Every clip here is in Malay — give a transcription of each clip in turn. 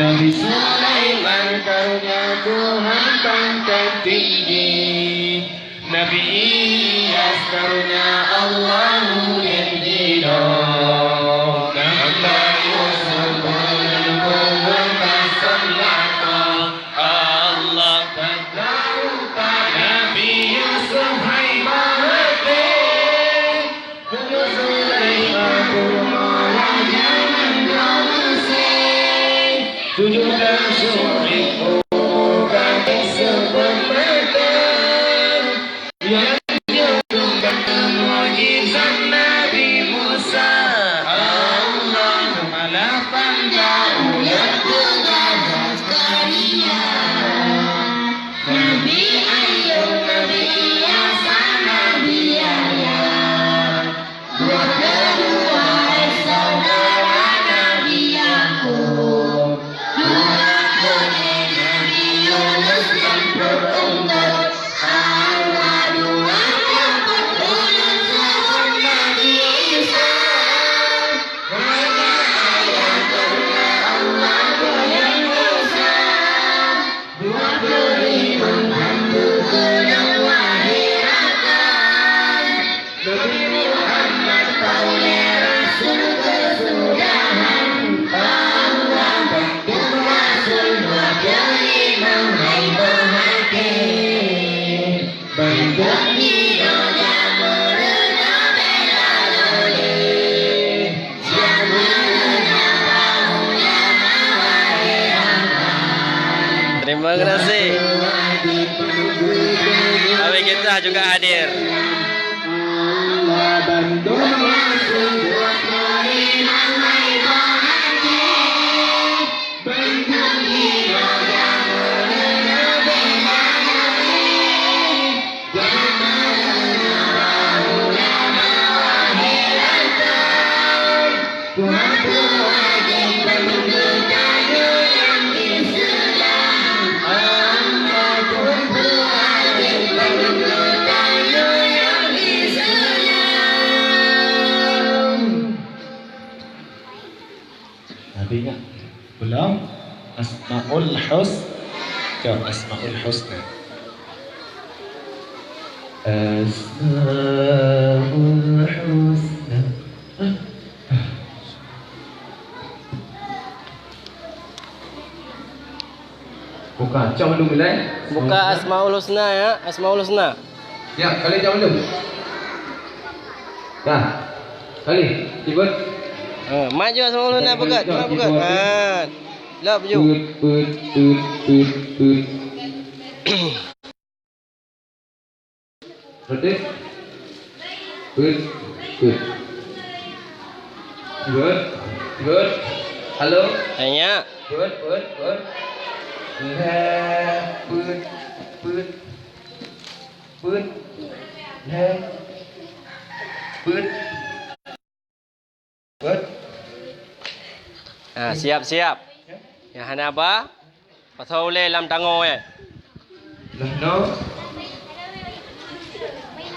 Nabi Sulaiman karunia Tuhan pangkat tinggi. Nabi Ilyas karunia Allah mulia dino. Nabi Yusuf berlumur bersalawat Allah terdaruta. Nabi Yusuf hai mahdi. Nabi Sulaiman kurma jangan bermusik. Tujuh dan syurik bukan sebab makan. Yang diuntungkan mujizat Nabi Musa. Allah malah pandai ular bergajah sekalian. Nabi Ayub, Nabi Yasa, Nabi Yahya. Dua kedua saudara Nabi Yakub. Dua kali Nabi Yunus dan beruntung. Allah dua dapat ulun sebut Nabi Isa. Hanya ayat karena Allah yang Musa. Dua beriman bantu kedang wahirakan. Nabi Muhammad oleh Rasul kesudahan. Allah bentuk Rasul dua beriman hai berhati. Bentuk hidup merena bela loli. Jamurna ulama wahirakan. Terima kasih. Habis kita juga hadir. Allah bantu Rasul dua beriman hai berhati. Bentuk hidup merena bela loli. Tuhan Tuhan penduduknya yang Islam. Allah Tuhan penduduknya yang Islam. Nabinya belum. Asmaul Husna. Jawab Asmaul Husna. Asmaul Husna. Buka, jom dulu mulai. Buka Asmaul Husna ya, Asmaul Husna. Ya, kali jom dulu. Dah. Kali, tiba. Maju Asmaul Husna buka, cuma buka. Lap ju. Put. Berarti Good. Halo. Tanya. Good. Siap. Yang hana apa? Pasal oleh lam tango Lah no.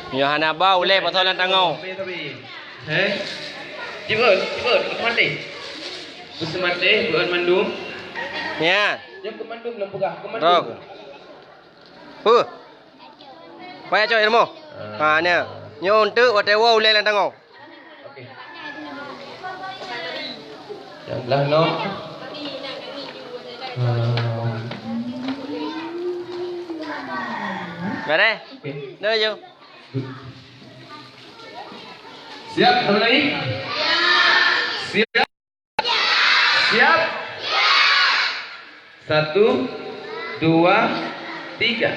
Yang hana apa oleh pasal lam tango. Cepat, mati. Bisa mati, buat mandum. Ya. Yang ke mandum lah pegah, ke mandum. Rok. Payah coy ilmu. Ni. Nyo untuk watewa oleh lam tango. Okey. Lah no. Mari. Dah je. Siap, sama lagi? Siap. Siap. 1, 2, 3.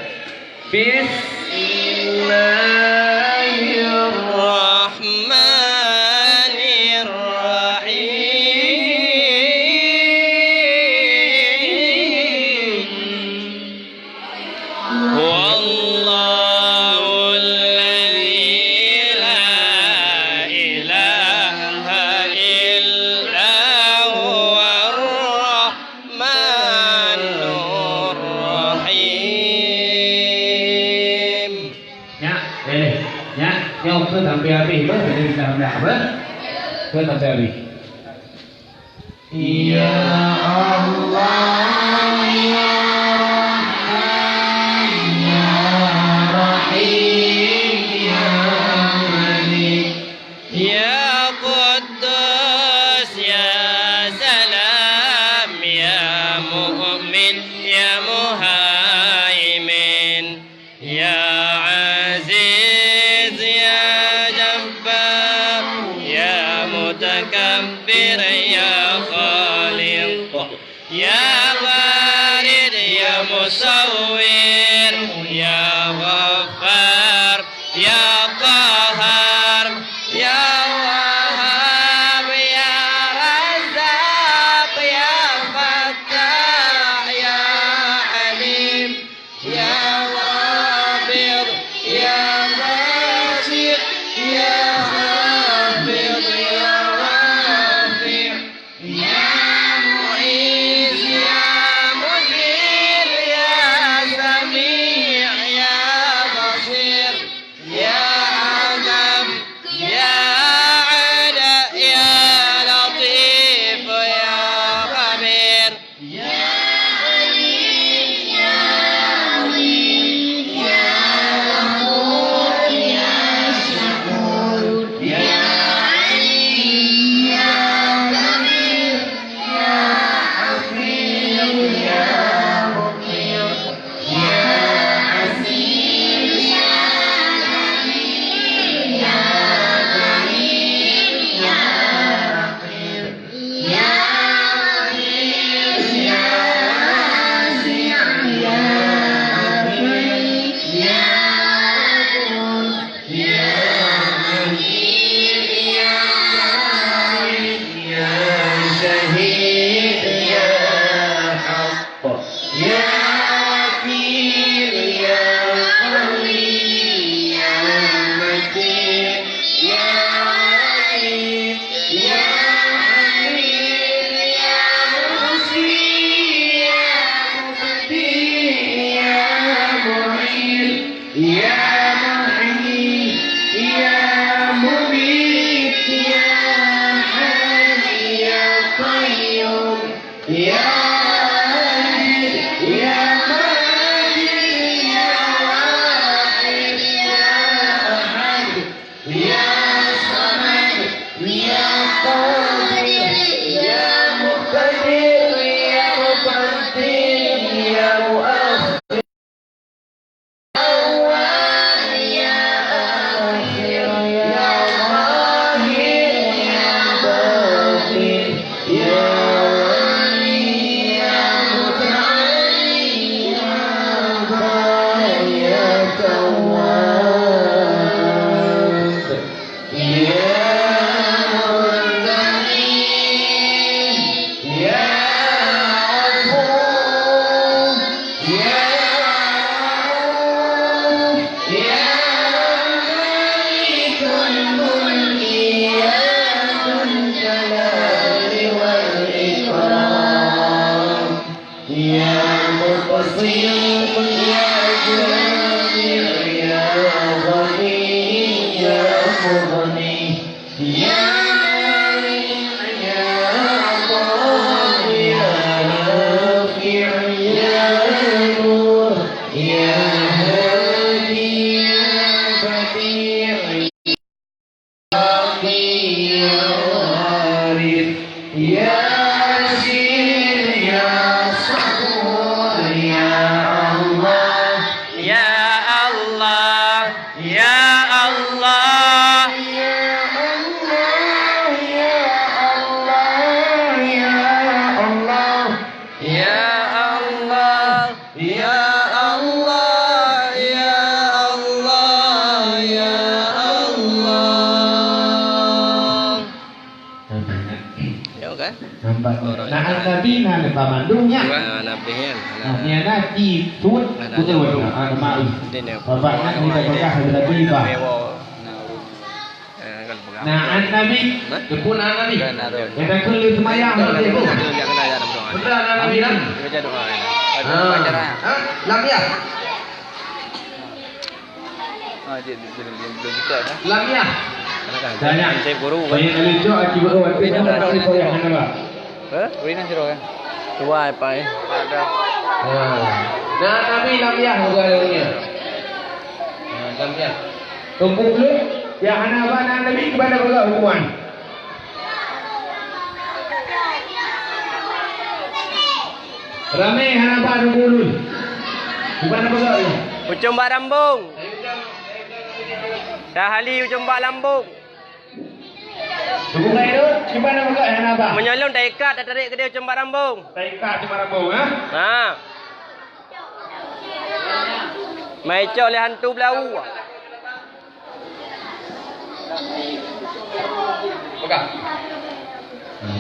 Nhau tôi làm bè bì bớt phải làm đạo bớt tôi làm bè bì. Ya Allah. بارد يا مصور يا غفار يا قهار يا وهاب يا رزاق يا فتاح يا عليم يا غافر يا باسط يا حافظ يا رافع يا معيز يا مذل يا سميع يا بصير يا عدم يا علا يا لطيف يا خبير يا عليم يا عظيم يا غفور يا شكور يا عليم يا كبير يا حفيظ يا مقيم يا حسيب يا جميل يا كريم يا رقيب يا رئيس يا واسع يا حفيظ يا غفور يا مجيد يا قائد يا شهيد يا حق يا وكيل يا قوي يا متين يا رحيم يا حميد يا محسن يا مبدي يا معين يا محيي يا مميت يا حي يا قيوم يا واحد يا ماجد يا واحد يا أحد يا صمد يا قادر يا مقتدر يا مقدم يا مؤخر أول يا آخر يا ظاهر يا باطن يا ولي يا متعالي يا غفار يا تواب يا رحيم يا غفور يا رؤوف يا مالك الملك يا ذو الجلال والإكرام يا مبصر يا جامع يا غني يا مغني يا مانع يا عطاء يا نافع يا نور يا هادي يا بديع يا وارث يا عزيز يا صبور يا الله يا الله يا الله يا الله يا الله يا الله يا الله يا الله يا الله يا Allah. Ya kan? Nampak. Nah, Nabi nah di Bandungnya. Nabi kan. Nah, dia Nabi tuh betul betul. Ah, maaf. Bapak nak kita berkah kepada Nabi bah. Nah, Nabi, kepun Nabi. Kita kulit semayang Nabi bu. Betul Nabi kan? Baca doa. Lamia. Lamia. Tanya. Saya guru. Banyak kali jo akibat waktu itu tak boleh hana ba. Rina siro kan. Tua apa ya? Ada. Nah, Nabi Lamia juga orangnya. Lamia. Tumpuk dulu. Ya hana ba Nabi kepada berapa hukuman? Ramai hana ba dulu. Bukan apa kau? Ucung bak lambung. Dah hali ucung bak lambung. Tunggu kau itu, gimana muka yang apa? Menyalung dah ikat, dah tarik ke dia macam bat rambung. Taika cuma rambung, ha? Ha. Mai cok oleh hantu belau. Buka.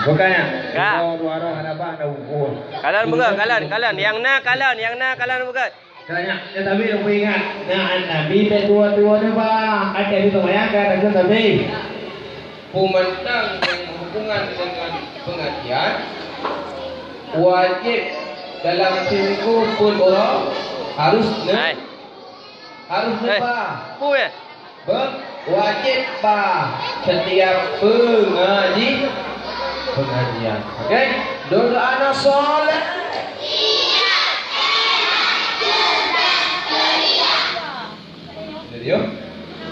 Bukannya. Kak. Dua orang ada apa? Ada ukur. Kalan buka, kalan. Yang na kalan buka. Tanya, ya tapi aku ingat, nah Nabi tua-tua ni bah, ada di tempat kan, ada tapi. Pemandang yang berhubungan dengan pengajian wajib dalam seminggu pun orang harus Hai. bah. Pu ya. Wajib bah setiap pengajian. Okey, doa anak soleh. Jadi yo.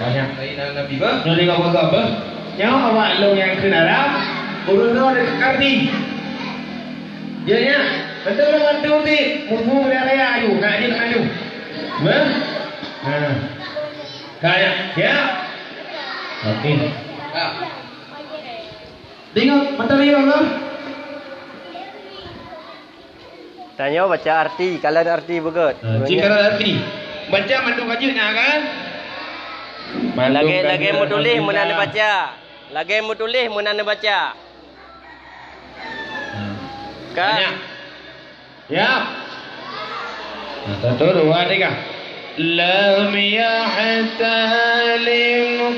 Tanya. Lain Nabi bah. Nanti kau buat apa? Yang awak lo yang kena Arab, urus lo ada karti. Jadinya, betul lo bantu ni, musuh raya ayu, nak aja nak ayu. Ber? Nah, kayak, ya. Okey. Ah. Tengok, betul ni lo. Tanya baca arti, kalan arti buka. Jika ada arti, baca mandu kaji nak kan? Lagi mu tulis mun anda baca. Lagi mu tulis mun anda baca. Tanya. Kan? Ya. Satu, dua, tiga. Lam yahtalim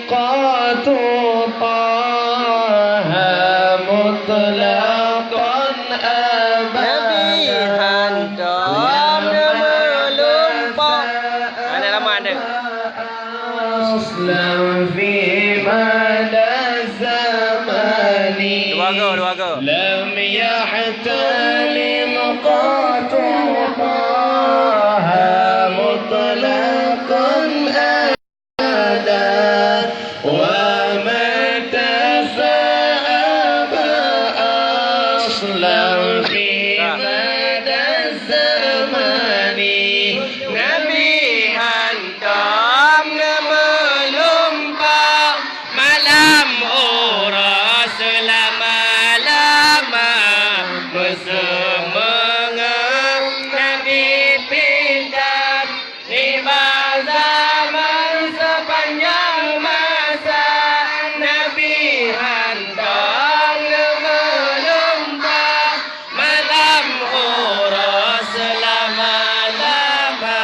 qatuqaha mutlaqan Nabi hantam melumpak. Ada lama ada. Aslam fi mada zamani. Dua go. لم يحتلم قطعها مطلقا أبدا وما تساءب أصلا في مدى الزمان Nabi hantam melumpak malam ora selama-lama bersemangat Nabi pindah lima zaman sepanjang masa Nabi hantam melumpak malam ora selama-lama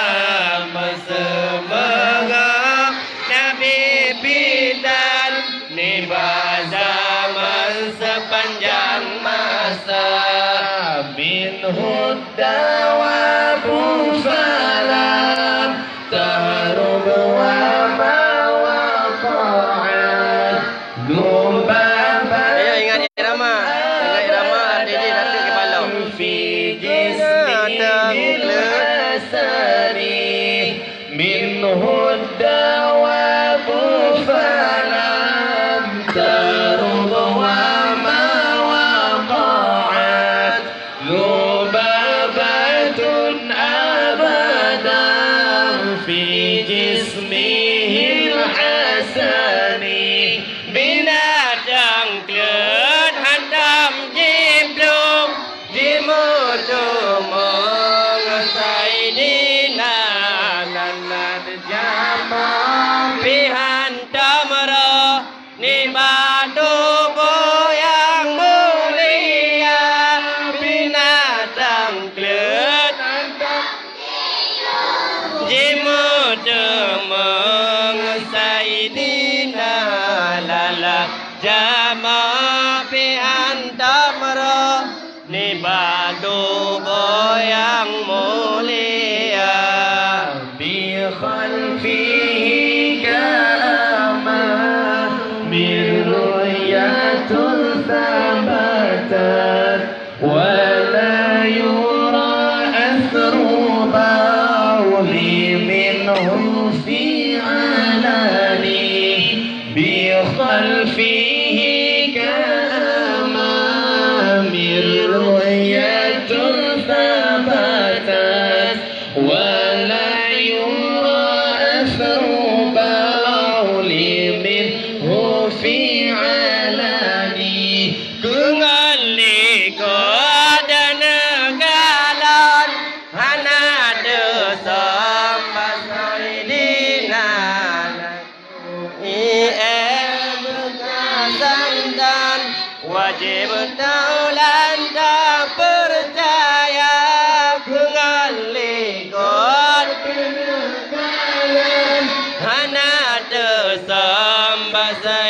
bersemangat Nabi pindah lima zaman sepanjang masa منه الدواب فلم تهرب وما وقعت ذبابا Ayo ingat irama Didi nanti ke balau في جسمه الأسري منه الدواب فلم تهرب وما وقعت ذبابة أبدا في جسمه الحسني binatang kelut hantam jiblum jimutu mengesai dina nanad jamam pihantam roh ni batu yang mulia binatang kelut jimutu mengesai dina lala jama pihantam roh ni batu yang mulia بخلفه كأما من رؤية ثبتت ولا يرى أثر بول منه في علني بخلفه كأما من رؤية ثبتت ولا يرى أثر بول منه في علني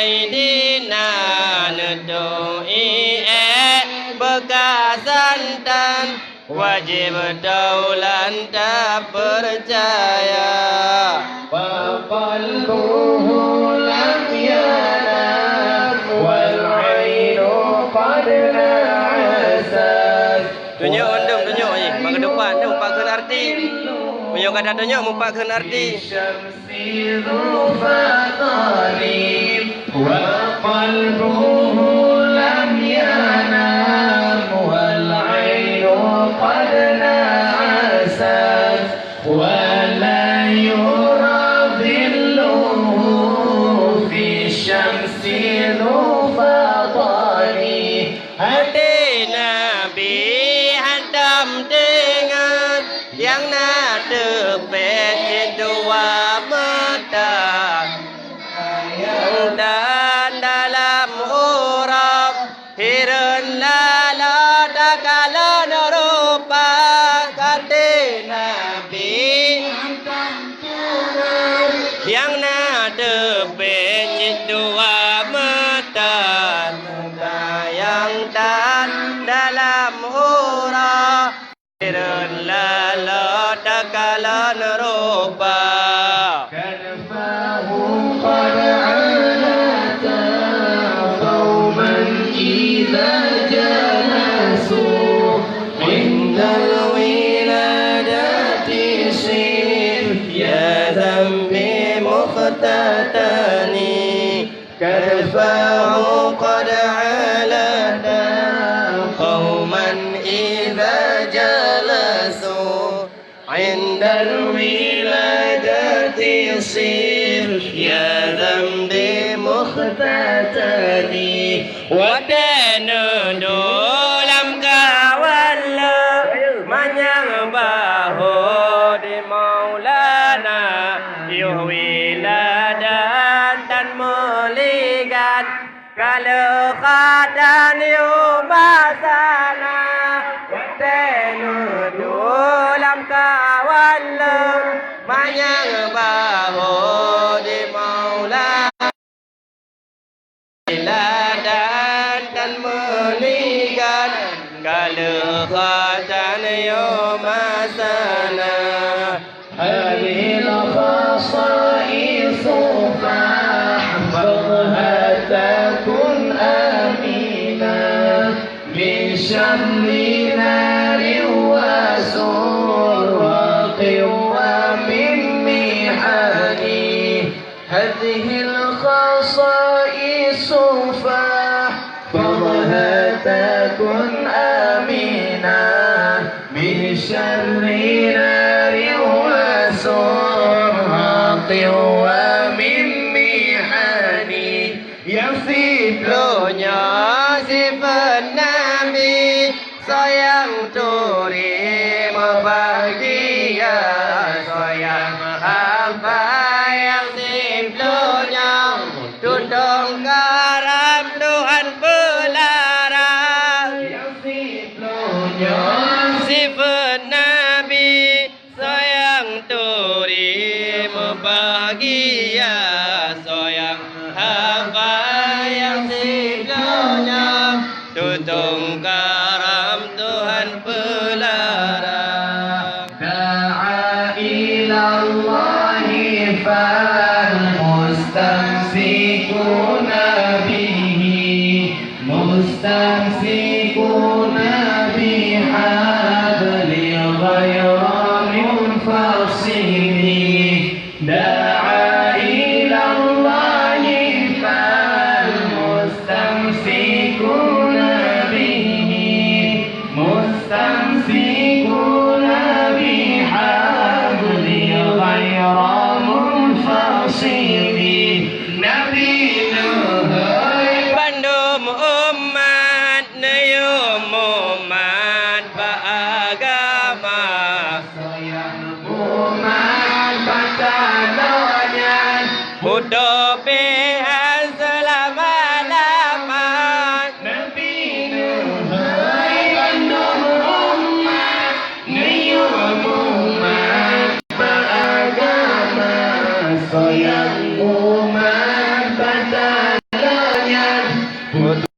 Aidina Nudui Bekasan dan wajib daulan tak percaya وقلبه لم ينام والعين قد نعست tunjuk undum tunjuk je mak ke depan tu mupakkan arti tunjuk kata tunjuk mupakkan arti الشمس ذو فطريب وقلبه لم ينام والعين قد نعست ولا يرى ظله في الشمس ذو فطريب hati Nabi hadam dengan yang nak terbit dua mata yang dan dalam urap hirun lala takala narupa hati Nabi yang nak terbit dua mata yang dan dalam hura hirun lala takala narupa كنفاه قد عانتا قوما إذا جلسوا عند الولادة سير يا ذنبي مختتني كنفاه قد عانتا قوما إذا جلسوا عند الولادة يصير يا ذنبي مختتني wadana dalam kawala manyang bahu di maulana yuwiladan dan meligan kalau kadan yubasana wadana dalam kawala manyang bahu di maulana Ladan dan meligan kalau khatan yomasana هذه الخصائص فاحفظها تكن آمنا من شر نار وسراق ومن محن هذه الخصائص فاحفظها تكن آمنا من شر نار وسراق ومن محن يصيب Lonya sifat Nabi sayang turi membahagia sayang apa yang simpulnya tudung karam Tuhan pelarang يصيب sifat Nabi sayang turi membahagia sayang apa yang simpulnya tudung karam Tuhan pelarang دعا إلى الله فالمستمسكون به مستمسكون بحبل غير منفصل دعا إلى الله فالمستمسكون به مستمسكون بحبل غير منفصل نبي نوح Bandung umat nayum umat beragama sayang umat batalanya Hudupihan selama-lamanya Nabi Nuh Bandung umat nayum umat beragama sayang umat batalanya Oh,